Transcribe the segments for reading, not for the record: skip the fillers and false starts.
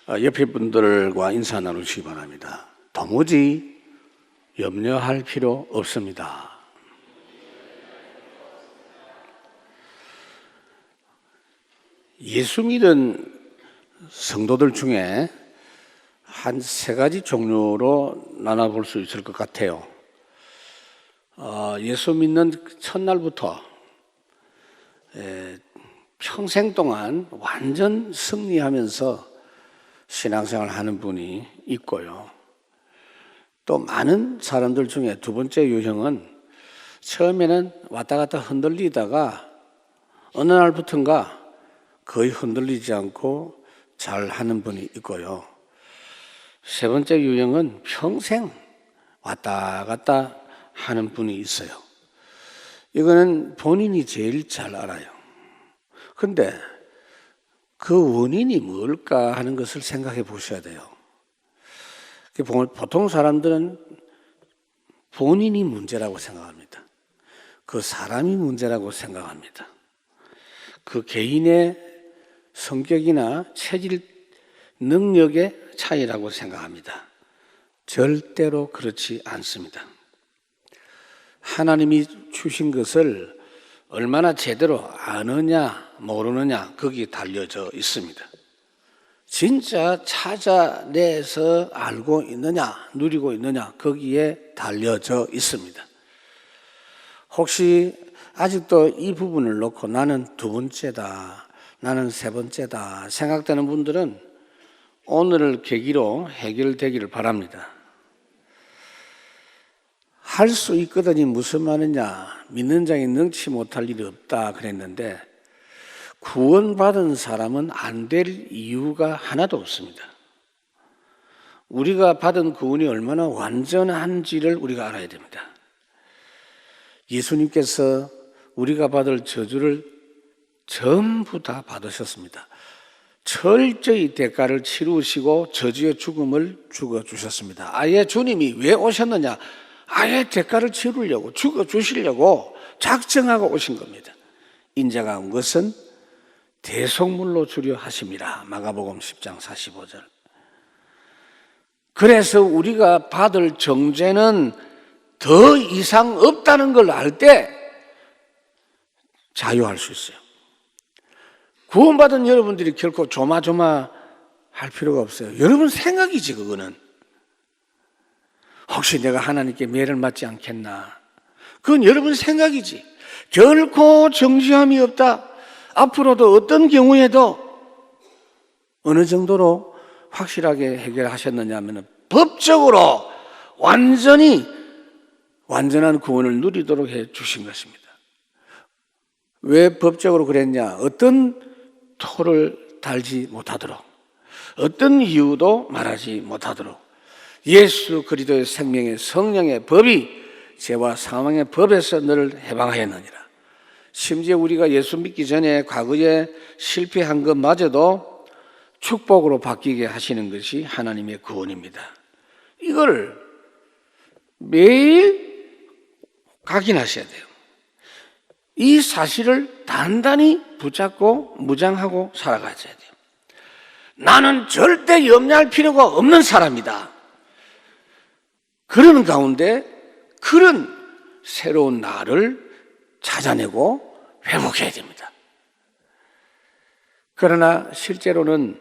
옆에 분들과 인사 나누시기 바랍니다. 도무지 염려할 필요 없습니다. 예수 믿은 성도들 중에 한 세 가지 종류로 나눠볼 수 있을 것 같아요. 예수 믿는 첫날부터 평생 동안 완전 승리하면서 신앙생활 하는 분이 있고요. 또 많은 사람들 중에 두 번째 유형은 처음에는 왔다 갔다 흔들리다가 어느 날부터인가 거의 흔들리지 않고 잘 하는 분이 있고요. 세 번째 유형은 평생 왔다 갔다 하는 분이 있어요. 이거는 본인이 제일 잘 알아요. 근데 그 원인이 뭘까 하는 것을 생각해 보셔야 돼요. 보통 사람들은 본인이 문제라고 생각합니다. 그 사람이 문제라고 생각합니다. 그 개인의 성격이나 체질, 능력의 차이라고 생각합니다. 절대로 그렇지 않습니다. 하나님이 주신 것을 얼마나 제대로 아느냐 모르느냐 거기에 달려져 있습니다. 진짜 찾아내서 알고 있느냐 누리고 있느냐 거기에 달려져 있습니다. 혹시 아직도 이 부분을 놓고 나는 두 번째다, 나는 세 번째다 생각되는 분들은 오늘을 계기로 해결되기를 바랍니다. 할 수 있거든이 무슨 말이냐, 믿는 자에 능치 못할 일이 없다 그랬는데 구원받은 사람은 안 될 이유가 하나도 없습니다. 우리가 받은 구원이 얼마나 완전한지를 우리가 알아야 됩니다. 예수님께서 우리가 받을 저주를 전부 다 받으셨습니다. 철저히 대가를 치르시고 저주의 죽음을 죽어주셨습니다. 아예 주님이 왜 오셨느냐? 아예 대가를 치르려고, 죽어주시려고 작정하고 오신 겁니다. 인자가 온 것은 대속물로 주려 하심이라. 마가복음 10장 45절. 그래서 우리가 받을 정죄는 더 이상 없다는 걸 알 때 자유할 수 있어요. 구원받은 여러분들이 결코 조마조마할 필요가 없어요. 여러분 생각이지 그거는. 혹시 내가 하나님께 매를 맞지 않겠나? 그건 여러분 생각이지. 결코 정죄함이 없다. 앞으로도 어떤 경우에도 어느 정도로 확실하게 해결하셨느냐 하면 법적으로 완전히 완전한 구원을 누리도록 해 주신 것입니다. 왜 법적으로 그랬냐? 어떤 토를 달지 못하도록, 어떤 이유도 말하지 못하도록 예수 그리스도의 생명의 성령의 법이 죄와 사망의 법에서 너를 해방하였느니라. 심지어 우리가 예수 믿기 전에 과거에 실패한 것마저도 축복으로 바뀌게 하시는 것이 하나님의 구원입니다. 이걸 매일 각인하셔야 돼요. 이 사실을 단단히 붙잡고 무장하고 살아가야 돼요. 나는 절대 염려할 필요가 없는 사람이다. 그러는 가운데 그런 새로운 나를 찾아내고 회복해야 됩니다. 그러나 실제로는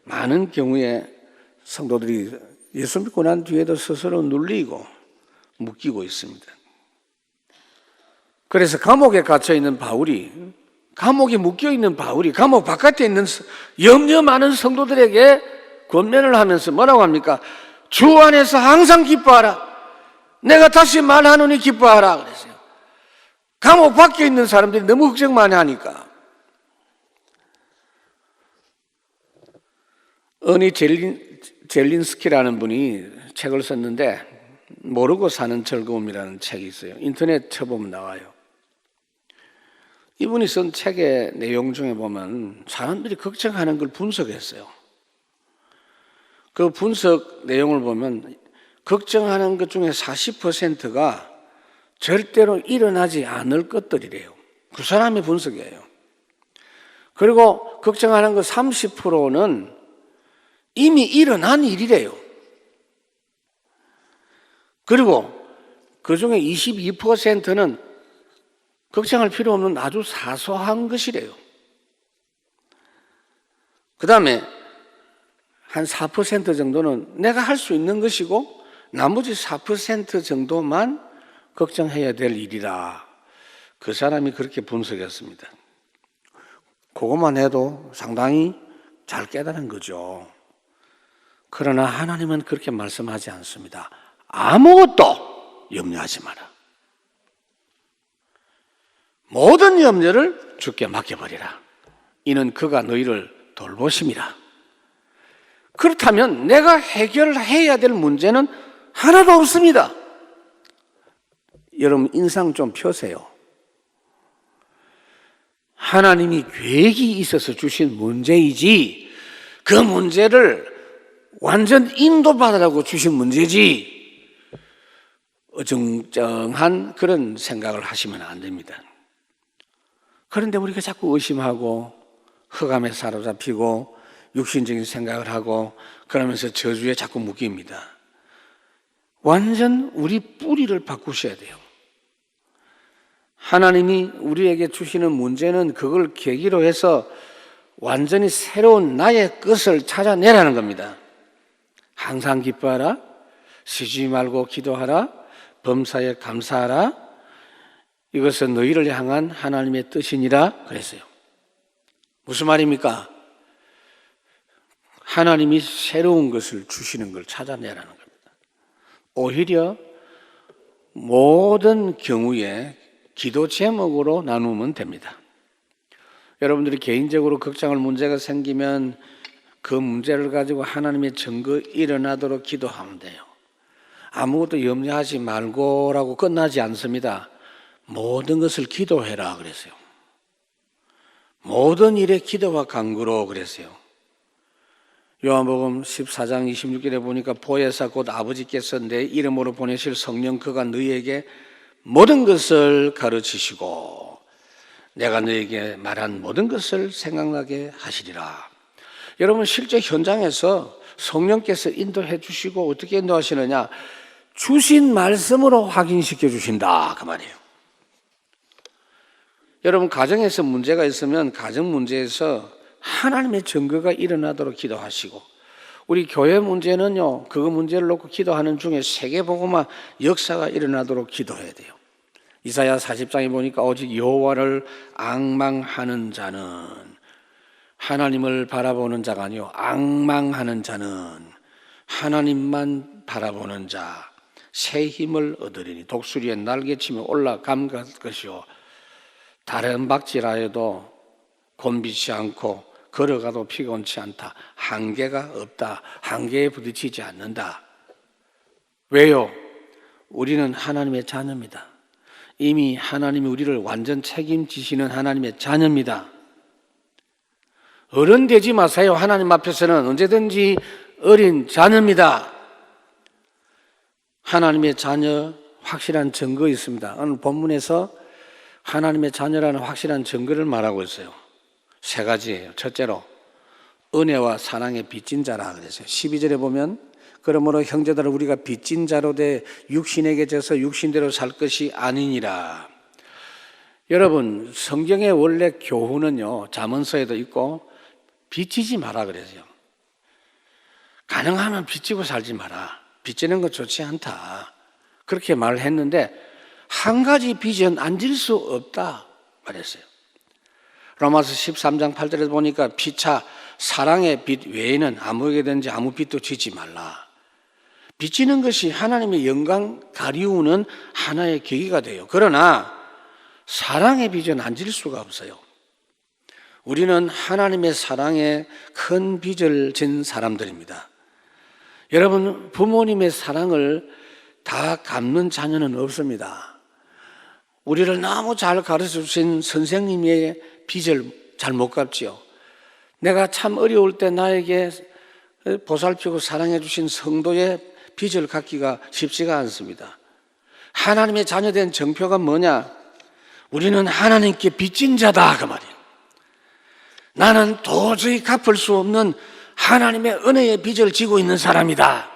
많은 경우에 성도들이 예수 믿고 난 뒤에도 스스로 눌리고 묶이고 있습니다. 그래서 감옥에 갇혀있는 바울이, 감옥에 묶여있는 바울이 감옥 바깥에 있는 염려 많은 성도들에게 권면을 하면서 뭐라고 합니까? 주 안에서 항상 기뻐하라. 내가 다시 말하노니 기뻐하라 그랬어요. 감옥 밖에 있는 사람들이 너무 걱정 많이 하니까. 어니 젤린스키라는 분이 책을 썼는데 모르고 사는 즐거움이라는 책이 있어요. 인터넷 쳐보면 나와요. 이분이 쓴 책의 내용 중에 보면 사람들이 걱정하는 걸 분석했어요. 그 분석 내용을 보면 걱정하는 것 중에 40%가 절대로 일어나지 않을 것들이래요. 그 사람의 분석이에요. 그리고 걱정하는 것 30%는 이미 일어난 일이래요. 그리고 그 중에 22%는 걱정할 필요 없는 아주 사소한 것이래요. 그 다음에 한 4% 정도는 내가 할 수 있는 것이고 나머지 4% 정도만 걱정해야 될 일이라. 그 사람이 그렇게 분석했습니다. 그것만 해도 상당히 잘 깨달은 거죠. 그러나 하나님은 그렇게 말씀하지 않습니다. 아무것도 염려하지 마라. 모든 염려를 주께 맡겨버리라. 이는 그가 너희를 돌보심이라. 그렇다면 내가 해결해야 될 문제는 하나도 없습니다. 여러분 인상 좀 펴세요. 하나님이 계획이 있어서 주신 문제이지 그 문제를 완전 인도받으라고 주신 문제지 어정쩡한 그런 생각을 하시면 안 됩니다. 그런데 우리가 자꾸 의심하고 흑암에 사로잡히고 육신적인 생각을 하고 그러면서 저주에 자꾸 묶입니다. 완전 우리 뿌리를 바꾸셔야 돼요. 하나님이 우리에게 주시는 문제는 그걸 계기로 해서 완전히 새로운 나의 것을 찾아내라는 겁니다. 항상 기뻐하라, 쉬지 말고 기도하라, 범사에 감사하라. 이것은 너희를 향한 하나님의 뜻이니라 그랬어요. 무슨 말입니까? 하나님이 새로운 것을 주시는 걸 찾아내라는 겁니다. 오히려 모든 경우에 기도 제목으로 나누면 됩니다. 여러분들이 개인적으로 걱정할 문제가 생기면 그 문제를 가지고 하나님의 증거 일어나도록 기도하면 돼요. 아무것도 염려하지 말고라고 끝나지 않습니다. 모든 것을 기도해라 그랬어요. 모든 일에 기도와 간구로 그랬어요. 요한복음 14장 26절에 보니까 보혜사 곧 아버지께서 내 이름으로 보내실 성령 그가 너희에게 모든 것을 가르치시고 내가 너희에게 말한 모든 것을 생각나게 하시리라. 여러분 실제 현장에서 성령께서 인도해 주시고 어떻게 인도하시느냐? 주신 말씀으로 확인시켜 주신다 그 말이에요. 여러분 가정에서 문제가 있으면 가정 문제에서 하나님의 증거가 일어나도록 기도하시고 우리 교회 문제는요 그거 문제를 놓고 기도하는 중에 세계복음화 역사가 일어나도록 기도해야 돼요. 이사야 40장에 보니까 오직 여호와를 앙망하는 자는 하나님을 바라보는 자가 아니요 앙망하는 자는 하나님만 바라보는 자 새 힘을 얻으리니 독수리의 날개치며 올라감갈 것이요 다른 박질하여도 곤비치 않고 걸어가도 피곤치 않다. 한계가 없다. 한계에 부딪히지 않는다. 왜요? 우리는 하나님의 자녀입니다. 이미 하나님이 우리를 완전 책임지시는 하나님의 자녀입니다. 어른 되지 마세요. 하나님 앞에서는 언제든지 어린 자녀입니다. 하나님의 자녀 확실한 증거 있습니다. 오늘 본문에서 하나님의 자녀라는 확실한 증거를 말하고 있어요. 세 가지예요. 첫째로 은혜와 사랑의 빚진 자라 그랬어요. 12절에 보면 그러므로 형제들아 우리가 빚진 자로 돼 육신에게 져서 육신대로 살 것이 아니니라. 여러분 성경의 원래 교훈은요 잠언서에도 있고 빚지지 마라 그랬어요. 가능하면 빚지고 살지 마라. 빚지는 거 좋지 않다. 그렇게 말을 했는데 한 가지 빚은 안 질 수 없다 말했어요. 로마서 13장 8절에 보니까 피차 사랑의 빚 외에는 아무에게든지 아무 빚도 지지 말라. 빚지는 것이 하나님의 영광 가리우는 하나의 계기가 돼요. 그러나 사랑의 빚은 안 질 수가 없어요. 우리는 하나님의 사랑에 큰 빚을 진 사람들입니다. 여러분 부모님의 사랑을 다 갚는 자녀는 없습니다. 우리를 너무 잘 가르쳐 주신 선생님의 빚을 잘 못 갚지요. 내가 참 어려울 때 나에게 보살피고 사랑해 주신 성도의 빚을 갚기가 쉽지가 않습니다. 하나님의 자녀된 정표가 뭐냐? 우리는 하나님께 빚진 자다 그 말이에요. 나는 도저히 갚을 수 없는 하나님의 은혜의 빚을 지고 있는 사람이다.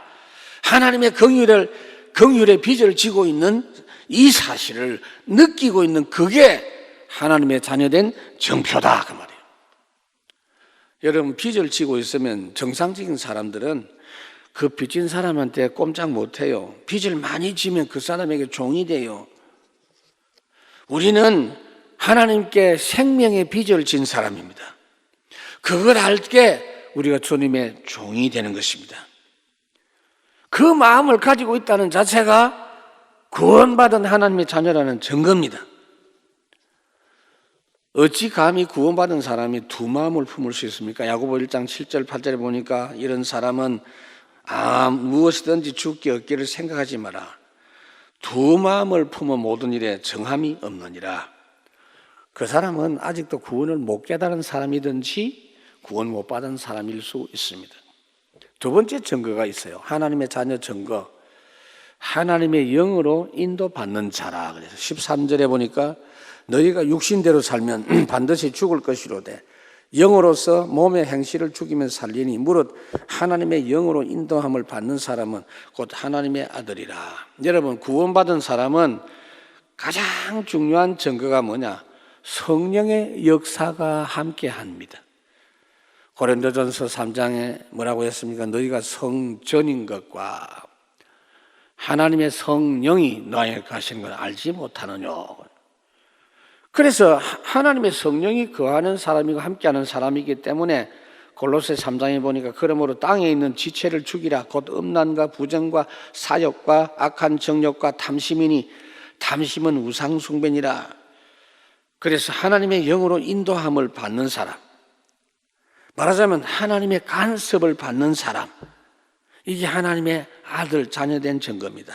하나님의 긍휼의 빚을 지고 있는 이 사실을 느끼고 있는 그게 하나님의 자녀된 정표다 그 말이에요. 여러분, 빚을 지고 있으면 정상적인 사람들은 그 빚진 사람한테 꼼짝 못해요. 빚을 많이 지면 그 사람에게 종이 돼요. 우리는 하나님께 생명의 빚을 진 사람입니다. 그걸 알게 우리가 주님의 종이 되는 것입니다. 그 마음을 가지고 있다는 자체가 구원받은 하나님의 자녀라는 증거입니다. 어찌 감히 구원받은 사람이 두 마음을 품을 수 있습니까? 야고보 1장 7절 8절에 보니까 이런 사람은 무엇이든지 주께 얻기를 생각하지 마라. 두 마음을 품어 모든 일에 정함이 없느니라. 그 사람은 아직도 구원을 못 깨달은 사람이든지 구원 못 받은 사람일 수 있습니다. 두 번째 증거가 있어요. 하나님의 자녀 증거. 하나님의 영으로 인도받는 자라. 그래서 13절에 보니까 너희가 육신대로 살면 반드시 죽을 것이로되 영으로서 몸의 행실을 죽이면 살리니 무릇 하나님의 영으로 인도함을 받는 사람은 곧 하나님의 아들이라. 여러분, 구원받은 사람은 가장 중요한 증거가 뭐냐? 성령의 역사가 함께합니다. 고린도전서 3장에 뭐라고 했습니까? 너희가 성전인 것과 하나님의 성령이 너에게 가시는 걸 알지 못하느냐. 그래서 하나님의 성령이 거하는 사람이고 함께하는 사람이기 때문에 골로새 3장에 보니까 그러므로 땅에 있는 지체를 죽이라. 곧 음란과 부정과 사욕과 악한 정욕과 탐심이니 탐심은 우상숭배니라. 그래서 하나님의 영으로 인도함을 받는 사람, 말하자면 하나님의 간섭을 받는 사람, 이게 하나님의 아들, 자녀된 증거입니다.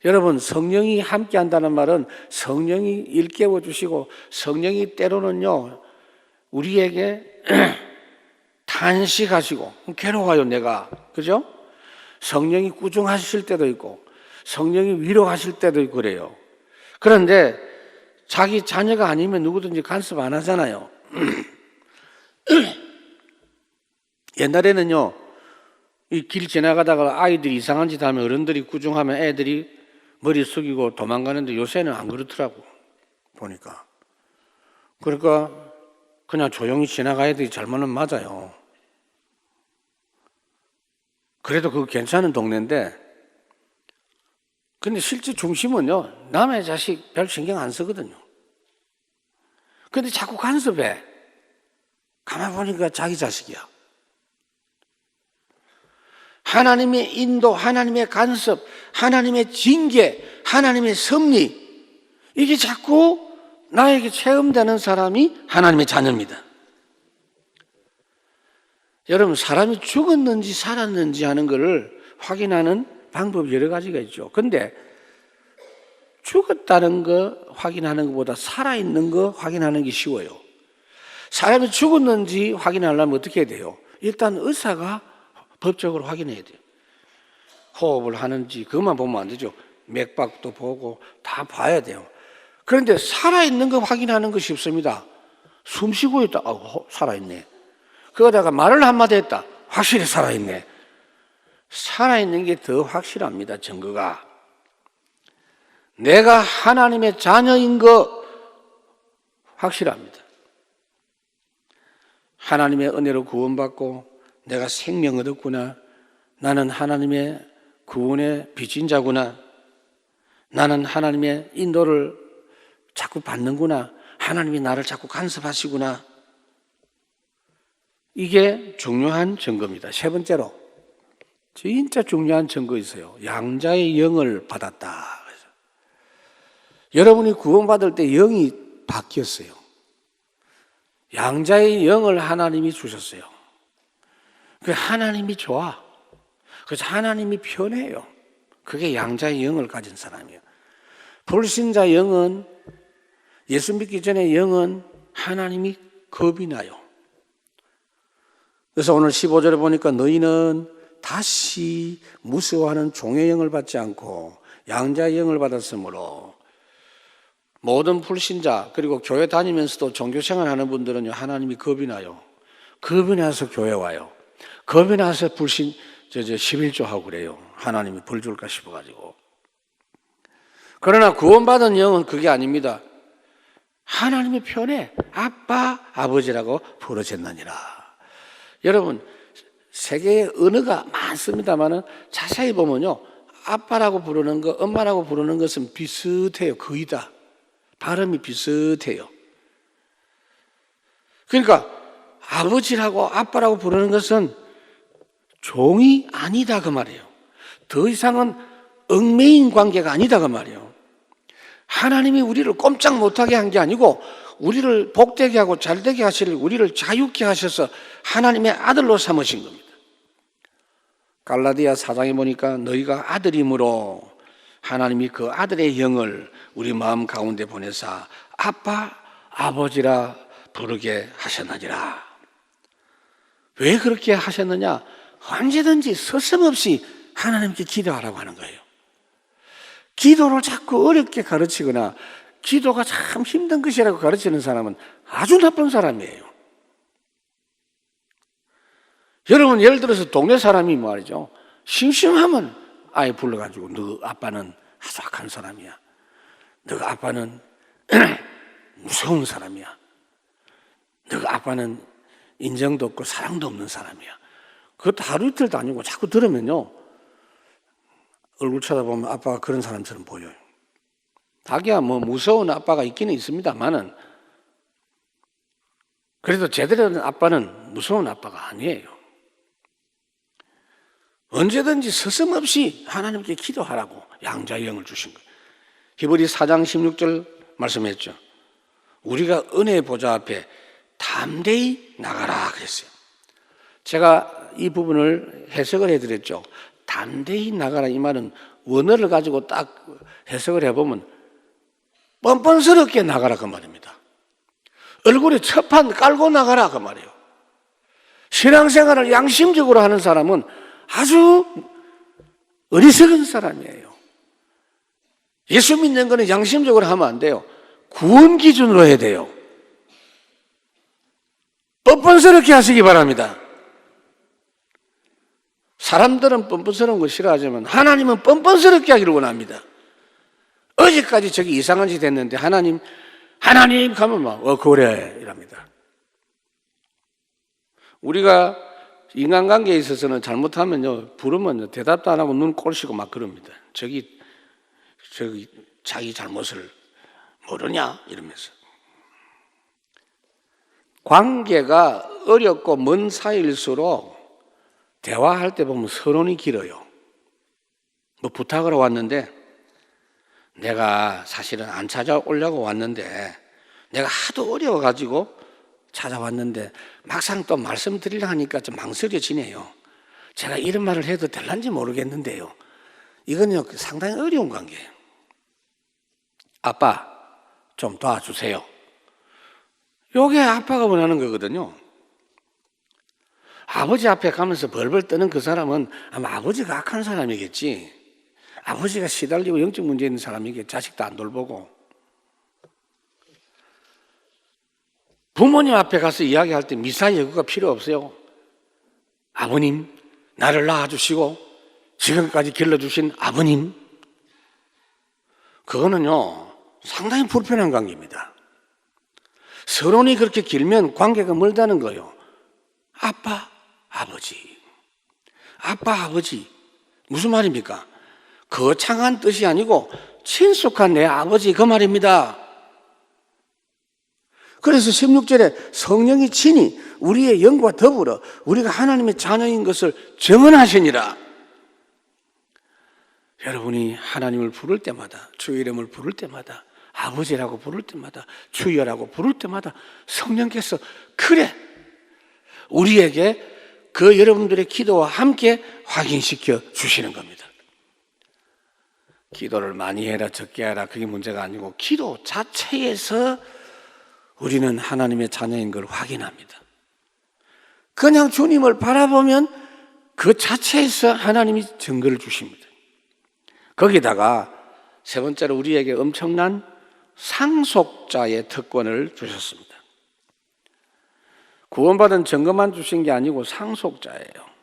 여러분, 성령이 함께한다는 말은 성령이 일깨워 주시고 성령이 때로는요 우리에게 탄식하시고 괴로워요 내가, 그죠? 성령이 꾸중하실 때도 있고 성령이 위로하실 때도 있고 그래요. 그런데 자기 자녀가 아니면 누구든지 간섭 안 하잖아요. 옛날에는요 이 길 지나가다가 아이들이 이상한 짓 하면 어른들이 꾸중하면 애들이 머리 숙이고 도망가는데 요새는 안 그렇더라고 보니까. 그러니까 그냥 조용히 지나가야 돼. 잘못은 맞아요. 그래도 그거 괜찮은 동네인데, 근데 실제 중심은요 남의 자식 별 신경 안 쓰거든요. 근데 자꾸 간섭해. 가만 보니까 자기 자식이야. 하나님의 인도, 하나님의 간섭, 하나님의 징계, 하나님의 섭리, 이게 자꾸 나에게 체험되는 사람이 하나님의 자녀입니다. 여러분, 사람이 죽었는지 살았는지 하는 것을 확인하는 방법이 여러 가지가 있죠. 근데 죽었다는 거 확인하는 것보다 살아있는 거 확인하는 게 쉬워요. 사람이 죽었는지 확인하려면 어떻게 해야 돼요? 일단 의사가 법적으로 확인해야 돼요. 호흡을 하는지 그것만 보면 안 되죠. 맥박도 보고 다 봐야 돼요. 그런데 살아있는 거 확인하는 거 쉽습니다. 숨 쉬고 있다. 살아있네. 그러다가 말을 한마디 했다. 확실히 살아있네. 살아있는 게 더 확실합니다. 증거가. 내가 하나님의 자녀인 거 확실합니다. 하나님의 은혜로 구원받고 내가 생명 얻었구나. 나는 하나님의 구원의 빚진 자구나. 나는 하나님의 인도를 자꾸 받는구나. 하나님이 나를 자꾸 간섭하시구나. 이게 중요한 증거입니다. 세 번째로 진짜 중요한 증거 있어요. 양자의 영을 받았다. 여러분이 구원받을 때 영이 바뀌었어요. 양자의 영을 하나님이 주셨어요. 하나님이 좋아. 그래서 하나님이 편해요. 그게 양자의 영을 가진 사람이에요. 불신자 영은, 예수 믿기 전에 영은 하나님이 겁이 나요. 그래서 오늘 15절에 보니까 너희는 다시 무서워하는 종의 영을 받지 않고 양자의 영을 받았으므로, 모든 불신자 그리고 교회 다니면서도 종교생활 하는 분들은 하나님이 겁이 나요. 겁이 나서 교회 와요. 겁이 나서 불신 11조 하고 그래요. 하나님이 벌 줄까 싶어가지고. 그러나 구원받은 영은 그게 아닙니다. 하나님의 편에 아빠, 아버지라고 부르짖느니라. 여러분, 세계의 언어가 많습니다만은 자세히 보면요, 아빠라고 부르는 거, 엄마라고 부르는 것은 비슷해요. 거의 다 발음이 비슷해요. 그러니까 아버지라고 아빠라고 부르는 것은 종이 아니다 그 말이에요. 더 이상은 얽매인 관계가 아니다 그 말이에요. 하나님이 우리를 꼼짝 못하게 한 게 아니고 우리를 복되게 하고 잘되게 하실, 우리를 자유케 하셔서 하나님의 아들로 삼으신 겁니다. 갈라디아 4장에 보니까 너희가 아들이므로 하나님이 그 아들의 영을 우리 마음 가운데 보내사 아빠, 아버지라 부르게 하셨느니라. 왜 그렇게 하셨느냐? 언제든지 서슴없이 하나님께 기도하라고 하는 거예요. 기도를 자꾸 어렵게 가르치거나 기도가 참 힘든 것이라고 가르치는 사람은 아주 나쁜 사람이에요. 여러분, 예를 들어서 동네 사람이 말이죠, 심심하면 아예 불러가지고 너 아빠는 아주 악한 사람이야, 너 아빠는 무서운 사람이야, 너 아빠는 인정도 없고 사랑도 없는 사람이야. 그것도 하루 이틀 다니고 자꾸 들으면요, 얼굴 쳐다보면 아빠가 그런 사람처럼 보여요. 자기야 뭐 무서운 아빠가 있기는 있습니다만은 그래도 제대로 된 아빠는 무서운 아빠가 아니에요. 언제든지 서슴없이 하나님께 기도하라고 양자의 영을 주신 거예요. 히브리 4장 16절 말씀했죠. 우리가 은혜의 보좌 앞에 담대히 나가라 그랬어요. 제가 이 부분을 해석을 해드렸죠. 담대히 나가라 이 말은 원어를 가지고 딱 해석을 해보면 뻔뻔스럽게 나가라 그 말입니다. 얼굴에 첫판 깔고 나가라 그 말이에요. 신앙생활을 양심적으로 하는 사람은 아주 어리석은 사람이에요. 예수 믿는 거는 양심적으로 하면 안 돼요. 구원 기준으로 해야 돼요. 뻔뻔스럽게 하시기 바랍니다. 사람들은 뻔뻔스러운 거 싫어하지만 하나님은 뻔뻔스럽게 하기를 원합니다. 어제까지 저기 이상한 짓 했는데 하나님 가면 막 그래 이랍니다. 우리가 인간관계에 있어서는 잘못하면요, 부르면 대답도 안 하고 눈 꼴시고 막 그럽니다. 저기 자기 잘못을 모르냐 이러면서. 관계가 어렵고 먼 사이일수록 대화할 때 보면 서론이 길어요. 뭐 부탁하러 왔는데 내가 사실은 안 찾아오려고 왔는데 내가 하도 어려워가지고 찾아왔는데 막상 또 말씀드리려 하니까 좀 망설여지네요. 제가 이런 말을 해도 될런지 모르겠는데요. 이건요 상당히 어려운 관계예요. 아빠 좀 도와주세요. 요게 아빠가 원하는 거거든요. 아버지 앞에 가면서 벌벌 떠는 그 사람은 아마 아버지가 악한 사람이겠지. 아버지가 시달리고 영적 문제 있는 사람이겠지. 자식도 안 돌보고. 부모님 앞에 가서 이야기할 때 미사여구가 필요 없어요. 아버님, 나를 낳아주시고 지금까지 길러주신 아버님. 그거는요 상당히 불편한 관계입니다. 서론이 그렇게 길면 관계가 멀다는 거예요. 아빠, 아버지. 아빠, 아버지. 무슨 말입니까? 거창한 뜻이 아니고 친숙한 내 아버지 그 말입니다. 그래서 16절에 성령이 친히 우리의 영과 더불어 우리가 하나님의 자녀인 것을 증언하시니라. 여러분이 하나님을 부를 때마다, 주의 이름을 부를 때마다, 아버지라고 부를 때마다, 주여라고 부를 때마다 성령께서 그래 우리에게 그 여러분들의 기도와 함께 확인시켜 주시는 겁니다. 기도를 많이 해라 적게 해라 그게 문제가 아니고 기도 자체에서 우리는 하나님의 자녀인 걸 확인합니다. 그냥 주님을 바라보면 그 자체에서 하나님이 증거를 주십니다. 거기다가 세 번째로 우리에게 엄청난 상속자의 특권을 주셨습니다. 구원받은 증거만 주신 게 아니고 상속자예요.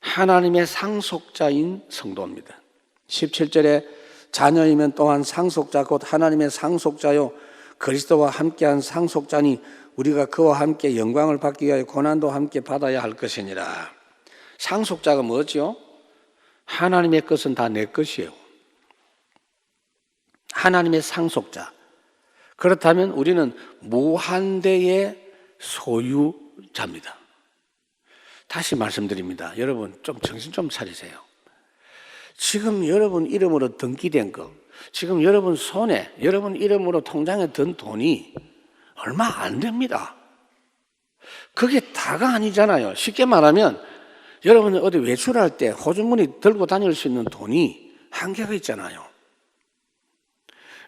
하나님의 상속자인 성도입니다. 17절에 자녀이면 또한 상속자 곧 하나님의 상속자요 그리스도와 함께한 상속자니 우리가 그와 함께 영광을 받기 위하여 고난도 함께 받아야 할 것이니라. 상속자가 뭐죠? 하나님의 것은 다 내 것이에요. 하나님의 상속자. 그렇다면 우리는 무한대의 소유자입니다. 다시 말씀드립니다. 여러분 좀 정신 좀 차리세요. 지금 여러분 이름으로 등기된 거, 지금 여러분 손에, 여러분 이름으로 통장에 든 돈이 얼마 안 됩니다. 그게 다가 아니잖아요. 쉽게 말하면 여러분이 어디 외출할 때 호주머니 들고 다닐 수 있는 돈이 한계가 있잖아요.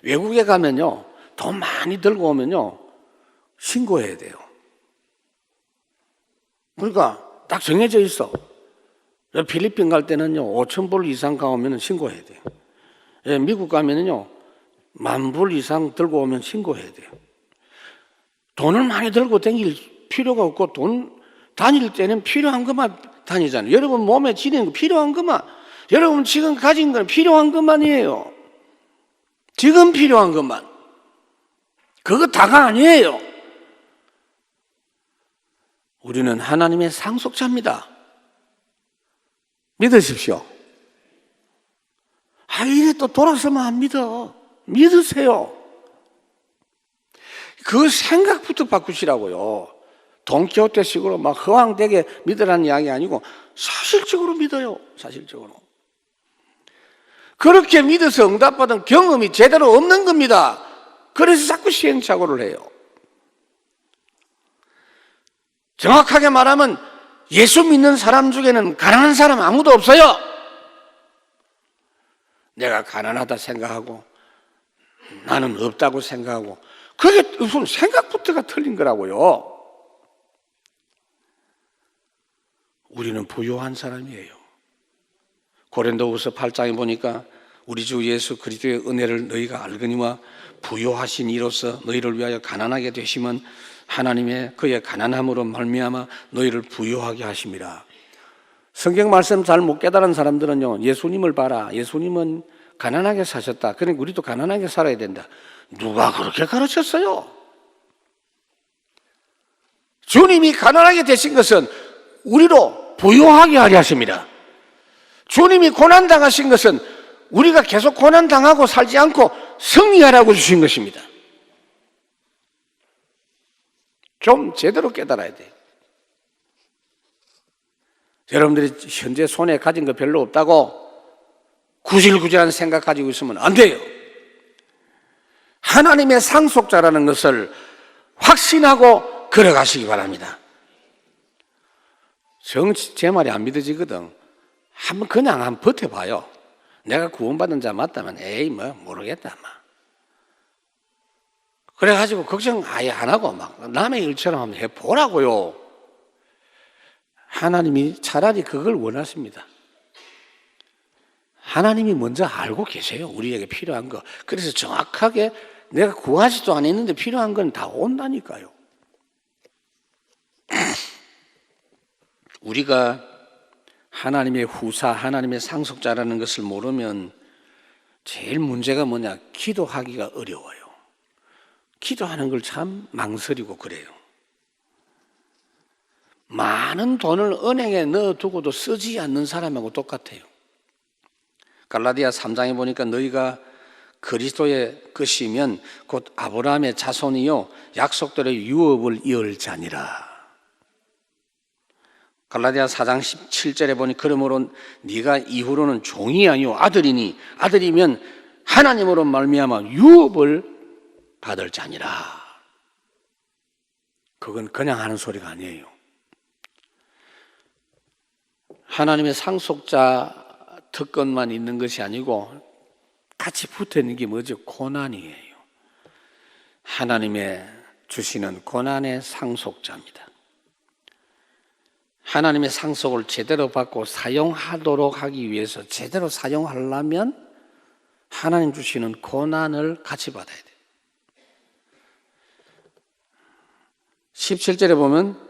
외국에 가면요, 돈 많이 들고 오면요, 신고해야 돼요. 그러니까 딱 정해져 있어. 필리핀 갈 때는요, 5,000불 이상 가오면 신고해야 돼요. 미국 가면은요, 10,000불 이상 들고 오면 신고해야 돼요. 돈을 많이 들고 다닐 필요가 없고, 돈 다닐 때는 필요한 것만 다니잖아요. 여러분 몸에 지니는 거 필요한 것만, 여러분 지금 가진 건 필요한 것만이에요. 지금 필요한 것만. 그거 다가 아니에요. 우리는 하나님의 상속자입니다. 믿으십시오. 이래 또 돌아서면 안 믿어. 믿으세요. 그 생각부터 바꾸시라고요. 돈키호테식으로 막 허황되게 믿으라는 이야기 아니고 사실적으로 믿어요. 사실적으로. 그렇게 믿어서 응답받은 경험이 제대로 없는 겁니다. 그래서 자꾸 시행착오를 해요. 정확하게 말하면 예수 믿는 사람 중에는 가난한 사람 아무도 없어요. 내가 가난하다 생각하고 나는 없다고 생각하고, 그게 우선 생각부터가 틀린 거라고요. 우리는 부유한 사람이에요. 고린도후서 8장에 보니까 우리 주 예수 그리스도의 은혜를 너희가 알거니와 부유하신 이로써 너희를 위하여 가난하게 되심은 하나님의 그의 가난함으로 말미암아 너희를 부유하게 하심이라. 성경 말씀 잘 못 깨달은 사람들은요, 예수님을 봐라, 예수님은 가난하게 사셨다, 그러니까 우리도 가난하게 살아야 된다. 누가 그렇게 가르쳤어요? 주님이 가난하게 되신 것은 우리로 부유하게 하려 하십니다. 주님이 고난당하신 것은 우리가 계속 고난당하고 살지 않고 승리하라고 주신 것입니다. 좀 제대로 깨달아야 돼요. 여러분들이 현재 손에 가진 거 별로 없다고 구질구질한 생각 가지고 있으면 안 돼요. 하나님의 상속자라는 것을 확신하고 걸어가시기 바랍니다. 제 말이 안 믿어지거든. 그냥 버텨봐요. 내가 구원받은 자 맞다면 에이 모르겠다 그래가지고 걱정 아예 안 하고 막 남의 일처럼 한번 해보라고요. 하나님이 차라리 그걸 원하십니다. 하나님이 먼저 알고 계세요. 우리에게 필요한 거. 그래서 정확하게 내가 구하지도 않았는데 필요한 건 다 온다니까요. 우리가 하나님의 후사, 하나님의 상속자라는 것을 모르면 제일 문제가 뭐냐? 기도하기가 어려워요. 기도하는 걸 참 망설이고 그래요. 많은 돈을 은행에 넣어두고도 쓰지 않는 사람하고 똑같아요. 갈라디아 3장에 보니까 너희가 그리스도의 것이면 곧 아브라함의 자손이요 약속들의 유업을 이을 자니라. 갈라디아 4장 17절에 보니 그러므로 네가 이후로는 종이 아니요 아들이니 아들이면 하나님으로 말미암아 유업을 받을 자니라. 그건 그냥 하는 소리가 아니에요. 하나님의 상속자 특권만 있는 것이 아니고 같이 붙어 있는 게 뭐죠? 고난이에요. 하나님의 주시는 고난의 상속자입니다. 하나님의 상속을 제대로 받고 사용하도록 하기 위해서, 제대로 사용하려면 하나님 주시는 고난을 같이 받아야 돼요. 17절에 보면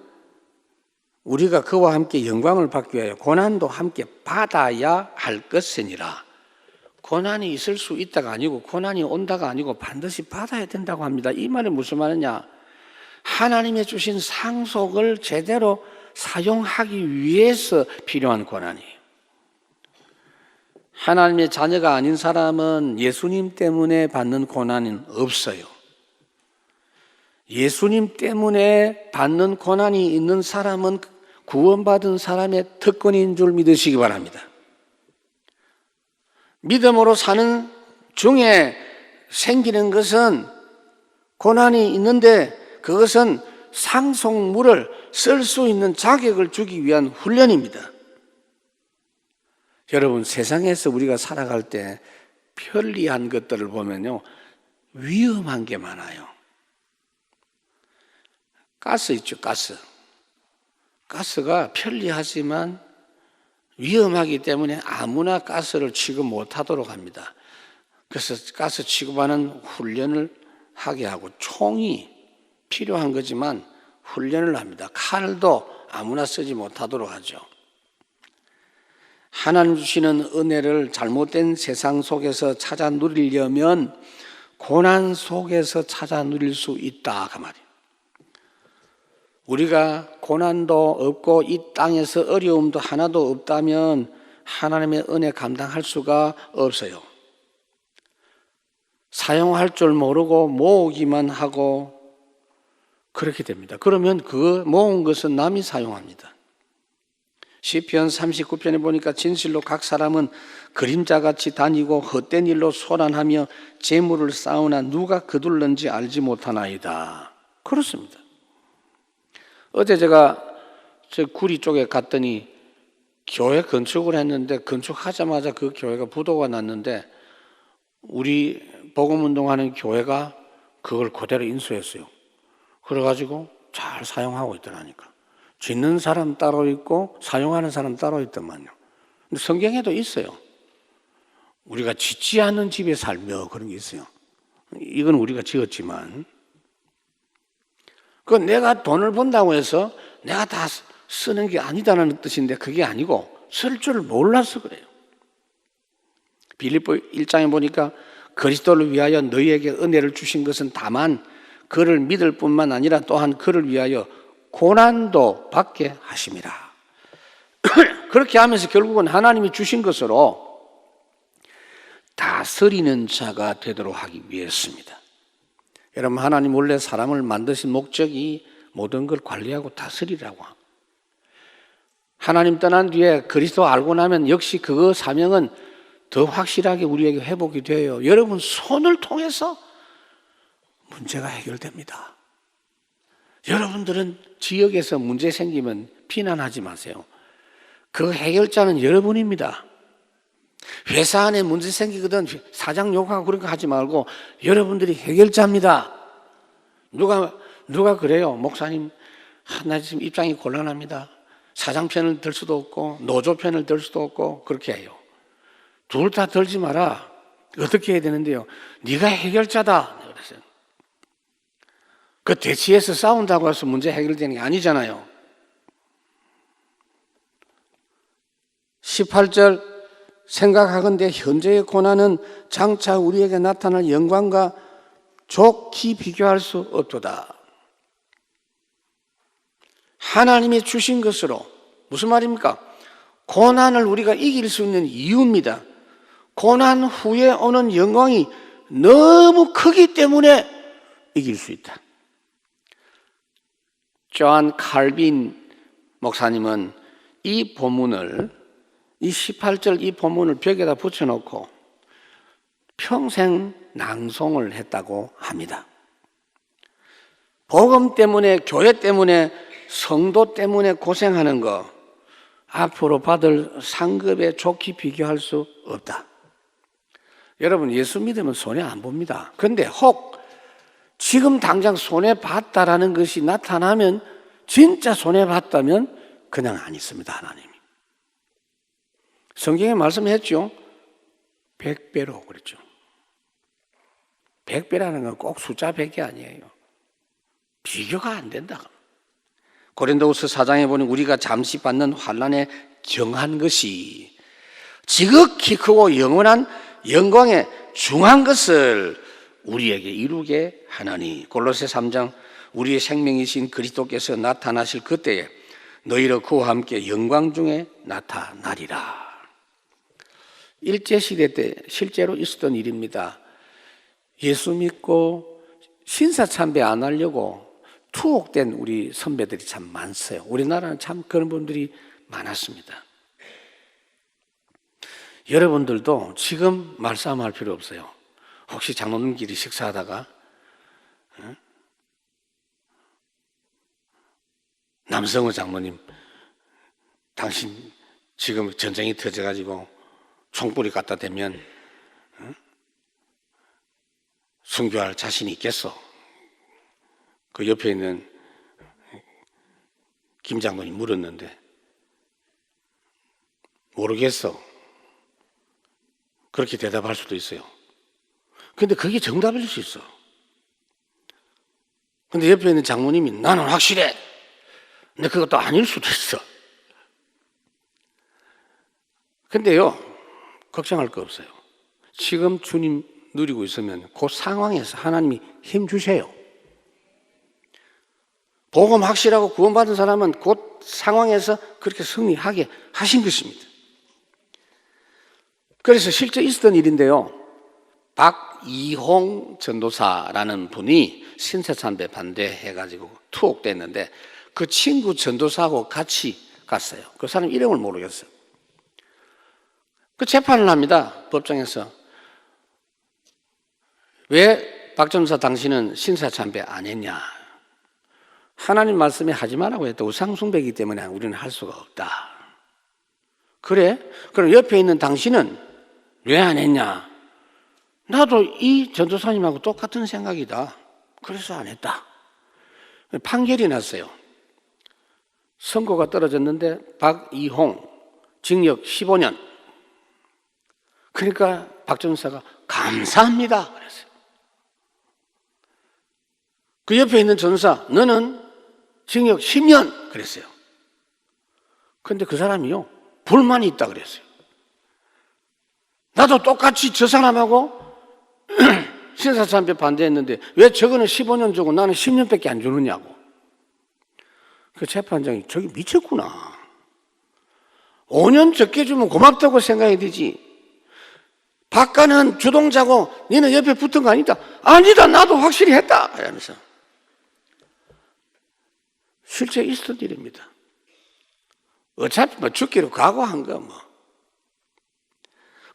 우리가 그와 함께 영광을 받기 위하여 고난도 함께 받아야 할 것이니라. 고난이 있을 수 있다가 아니고 고난이 온다가 아니고 반드시 받아야 된다고 합니다. 이 말이 무슨 말이냐? 하나님의 주신 상속을 제대로 사용하기 위해서 필요한 고난이에요. 하나님의 자녀가 아닌 사람은 예수님 때문에 받는 고난은 없어요. 예수님 때문에 받는 고난이 있는 사람은 구원받은 사람의 특권인 줄 믿으시기 바랍니다. 믿음으로 사는 중에 생기는 것은 고난이 있는데 그것은 상속물을 쓸 수 있는 자격을 주기 위한 훈련입니다. 여러분, 세상에서 우리가 살아갈 때 편리한 것들을 보면요, 위험한 게 많아요. 가스 있죠, 가스. 가스가 편리하지만 위험하기 때문에 아무나 가스를 취급 못하도록 합니다. 그래서 가스 취급하는 훈련을 하게 하고, 총이 필요한 거지만 훈련을 합니다. 칼도 아무나 쓰지 못하도록 하죠. 하나님 주시는 은혜를 잘못된 세상 속에서 찾아 누리려면 고난 속에서 찾아 누릴 수 있다, 그 말이에요. 우리가 고난도 없고 이 땅에서 어려움도 하나도 없다면 하나님의 은혜 감당할 수가 없어요. 사용할 줄 모르고 모으기만 하고 그렇게 됩니다. 그러면 그 모은 것은 남이 사용합니다. 시편 39편에 보니까 진실로 각 사람은 그림자같이 다니고 헛된 일로 소란하며 재물을 쌓으나 누가 거둘는지 알지 못하나이다. 그렇습니다. 어제 제가 저 구리 쪽에 갔더니 교회 건축을 했는데 건축하자마자 그 교회가 부도가 났는데 우리 복음운동하는 교회가 그걸 그대로 인수했어요. 그래가지고 잘 사용하고 있더라니까. 짓는 사람 따로 있고 사용하는 사람 따로 있더만요. 근데 성경에도 있어요. 우리가 짓지 않는 집에 살며 그런 게 있어요. 이건 우리가 지었지만 그 내가 돈을 번다고 해서 내가 다 쓰는 게 아니다라는 뜻인데 그게 아니고 쓸 줄 몰라서 그래요. 빌립보 1장에 보니까 그리스도를 위하여 너희에게 은혜를 주신 것은 다만 그를 믿을 뿐만 아니라 또한 그를 위하여 고난도 받게 하심이라. 그렇게 하면서 결국은 하나님이 주신 것으로 다스리는 자가 되도록 하기 위해서입니다. 여러분, 하나님 원래 사람을 만드신 목적이 모든 걸 관리하고 다스리라고. 하나님 떠난 뒤에 그리스도 알고 나면 역시 그 사명은 더 확실하게 우리에게 회복이 돼요. 여러분, 손을 통해서 문제가 해결됩니다. 여러분들은 지역에서 문제 생기면 비난하지 마세요. 그 해결자는 여러분입니다. 회사 안에 문제 생기거든 사장 욕하고 그런 거 하지 말고 여러분들이 해결자입니다. 누가 그래요? 목사님, 나 지금 입장이 곤란합니다. 사장 편을 들 수도 없고 노조 편을 들 수도 없고 그렇게 해요. 둘 다 들지 마라. 어떻게 해야 되는데요? 네가 해결자다. 그랬어요. 그 대치해서 싸운다고 해서 문제 해결되는 게 아니잖아요. 18절 생각하건대 현재의 고난은 장차 우리에게 나타날 영광과 좋게 비교할 수 없도다. 하나님이 주신 것으로 무슨 말입니까? 고난을 우리가 이길 수 있는 이유입니다. 고난 후에 오는 영광이 너무 크기 때문에 이길 수 있다. 조한 칼빈 목사님은 이 본문을, 이 18절 이 본문을 벽에다 붙여놓고 평생 낭송을 했다고 합니다. 복음 때문에, 교회 때문에, 성도 때문에 고생하는 거 앞으로 받을 상급에 좋게 비교할 수 없다. 여러분, 예수 믿으면 손해 안 봅니다. 그런데 혹 지금 당장 손해봤다라는 것이 나타나면, 진짜 손해봤다면 그냥 안 있습니다, 하나님이. 성경에 말씀했죠. 100배로 그랬죠. 100배라는 건 꼭 숫자 100이 아니에요. 비교가 안 된다. 고린도후서 4장에 보니 우리가 잠시 받는 환난에 경한 것이 지극히 크고 영원한 영광에 중한 것을 우리에게 이루게 하나니. 골로새 3장 우리의 생명이신 그리스도께서 나타나실 그때에 너희로 그와 함께 영광 중에 나타나리라. 일제시대 때 실제로 있었던 일입니다. 예수 믿고 신사참배 안 하려고 투옥된 우리 선배들이 참 많았어요. 우리나라는 참 그런 분들이 많았습니다. 여러분들도 지금 말싸움할 필요 없어요. 혹시 장로님끼리 식사하다가 남성호 장로님, 당신 지금 전쟁이 터져가지고 총불이 갖다 대면 순교할 자신이 있겠어? 그 옆에 있는 김 장로님 물었는데 모르겠어. 그렇게 대답할 수도 있어요. 근데 그게 정답일 수 있어. 근데 옆에 있는 장모님이 나는 확실해. 근데 그것도 아닐 수도 있어. 근데요, 걱정할 거 없어요. 지금 주님 누리고 있으면 그 상황에서 하나님이 힘 주세요. 복음 확실하고 구원받은 사람은 그 상황에서 그렇게 승리하게 하신 것입니다. 그래서 실제 있었던 일인데요. 박이홍 전도사라는 분이 신사참배 반대해가지고 투옥됐는데 그 친구 전도사하고 같이 갔어요. 그 사람 이름을 모르겠어요. 그 재판을 합니다. 법정에서. 왜 박 전도사 당신은 신사참배 안 했냐? 하나님 말씀에 하지 말라고 했다. 우상숭배이기 때문에 우리는 할 수가 없다. 그래? 그럼 옆에 있는 당신은 왜 안 했냐? 나도 이 전도사님하고 똑같은 생각이다. 그래서 안 했다. 판결이 났어요. 선고가 떨어졌는데 박이홍 징역 15년. 그러니까 박 전도사가 감사합니다 그랬어요. 그 옆에 있는 전도사 너는 징역 10년 그랬어요. 그런데 그 사람이요 불만이 있다 그랬어요. 나도 똑같이 저 사람하고 신사참배 반대했는데 왜 저거는 15년 주고 나는 10년밖에 안 주느냐고. 그 재판장이 저기 미쳤구나. 5년 적게 주면 고맙다고 생각해야 되지. 박가는 주동자고 너는 옆에 붙은 거 아니다. 아니다 나도 확실히 했다 이러면서. 실제 있었던 일입니다. 어차피 뭐 죽기로 각오한 거 뭐.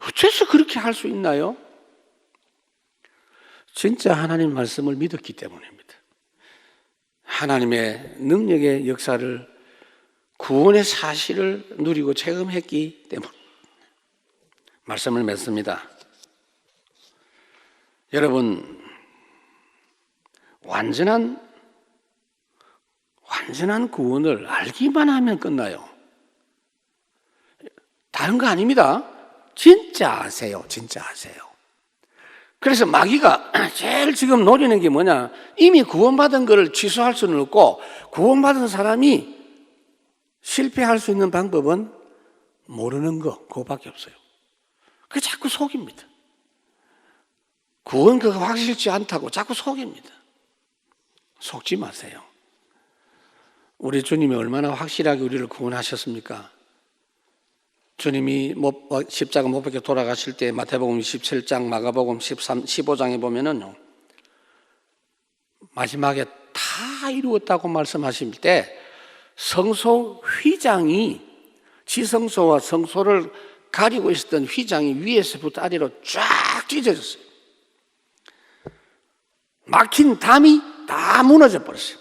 어째서 그렇게 할 수 있나요? 진짜 하나님 말씀을 믿었기 때문입니다. 하나님의 능력의 역사를 구원의 사실을 누리고 체험했기 때문. 말씀을 맺습니다. 여러분, 완전한 구원을 알기만 하면 끝나요. 다른 거 아닙니다. 진짜 아세요. 진짜 아세요. 그래서 마귀가 제일 지금 노리는 게 뭐냐? 이미 구원받은 거를 취소할 수는 없고 구원받은 사람이 실패할 수 있는 방법은 모르는 거 그거밖에 없어요. 그게 자꾸 속입니다. 구원 그거 확실치 않다고 자꾸 속입니다. 속지 마세요. 우리 주님이 얼마나 확실하게 우리를 구원하셨습니까? 주님이 십자가 못 박혀 돌아가실 때 마태복음 17장, 마가복음 15장에 보면은요, 마지막에 다 이루었다고 말씀하실 때 성소 휘장이 지성소와 성소를 가리고 있었던 휘장이 위에서부터 아래로 쫙 찢어졌어요. 막힌 담이 다 무너져 버렸어요.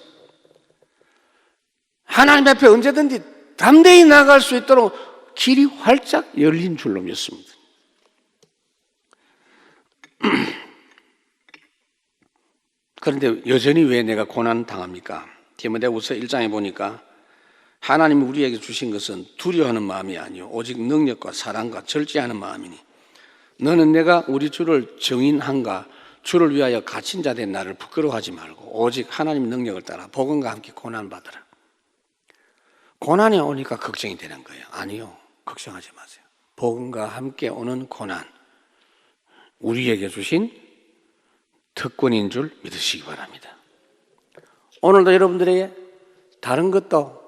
하나님 앞에 언제든지 담대히 나갈 수 있도록 길이 활짝 열린 줄로 믿습니다. 그런데 여전히 왜 내가 고난 당합니까? 디모데후서 1장에 보니까 하나님이 우리에게 주신 것은 두려워하는 마음이 아니요 오직 능력과 사랑과 절제하는 마음이니 너는 내가 우리 주를 정인한가 주를 위하여 갇힌 자 된 나를 부끄러워하지 말고 오직 하나님 능력을 따라 복음과 함께 고난 받으라. 고난이 오니까 걱정이 되는 거예요. 아니요, 걱정하지 마세요. 복음과 함께 오는 고난, 우리에게 주신 특권인 줄 믿으시기 바랍니다. 오늘도 여러분들에게 다른 것도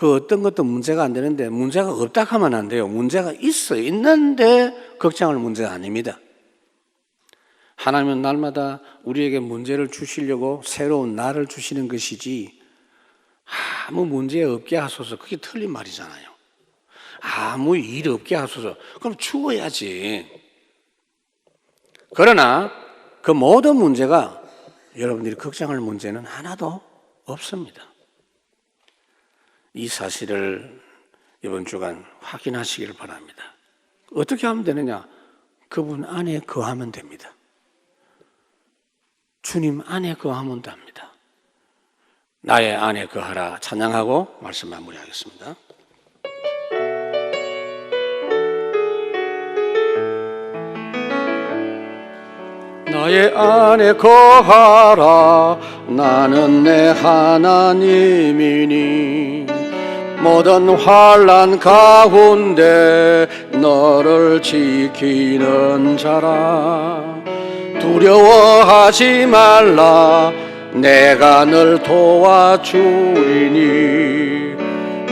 어떤 것도 문제가 안 되는데 문제가 없다 하면 안 돼요. 문제가 있어요. 있는데 걱정할 문제가 아닙니다. 하나님은 날마다 우리에게 문제를 주시려고 새로운 날을 주시는 것이지 아무 문제 없게 하소서, 그게 틀린 말이잖아요. 아무 일 없게 하소서, 그럼 죽어야지. 그러나 그 모든 문제가 여러분들이 걱정할 문제는 하나도 없습니다. 이 사실을 이번 주간 확인하시기를 바랍니다. 어떻게 하면 되느냐? 그분 안에 거하면 됩니다. 주님 안에 거하면 됩니다. 나의 안에 거하라 찬양하고 말씀 마무리하겠습니다. 나의 안에 거하라, 나는 내 하나님이니 모든 환난 가운데 너를 지키는 자라. 두려워하지 말라, 내가 늘 도와주리니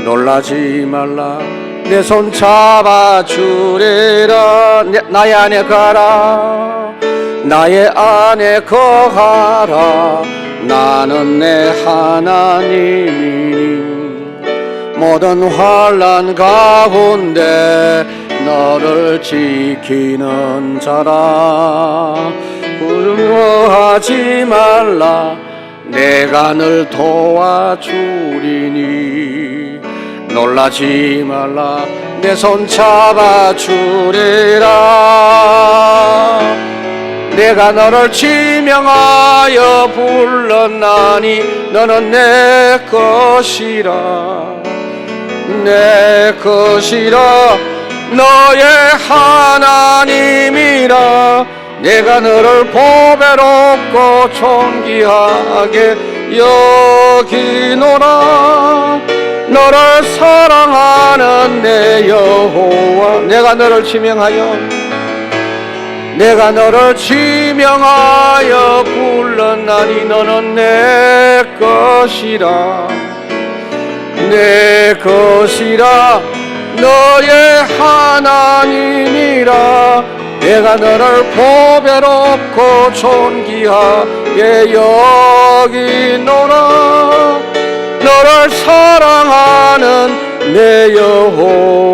놀라지 말라, 내 손 잡아주리라. 나의 안에 거하라, 나의 안에 거하라, 나는 내 하나님이니 모든 환난 가운데 너를 지키는 자라. 두려워하지 말라, 내가 늘 도와주리니 놀라지 말라, 내 손 잡아주리라. 내가 너를 지명하여 불렀나니 너는 내 것이라, 내 것이라, 너의 하나님이라. 내가 너를 보배롭고 존귀하게 여기노라. 너를 사랑하는 내 여호와, 내가 너를 지명하여 불렀나니 너는 내 것이라, 내 것이라, 너의 하나님이라. 내가 너를 보배롭고 존귀하게 여기노라. 너를 사랑하는 내 여호와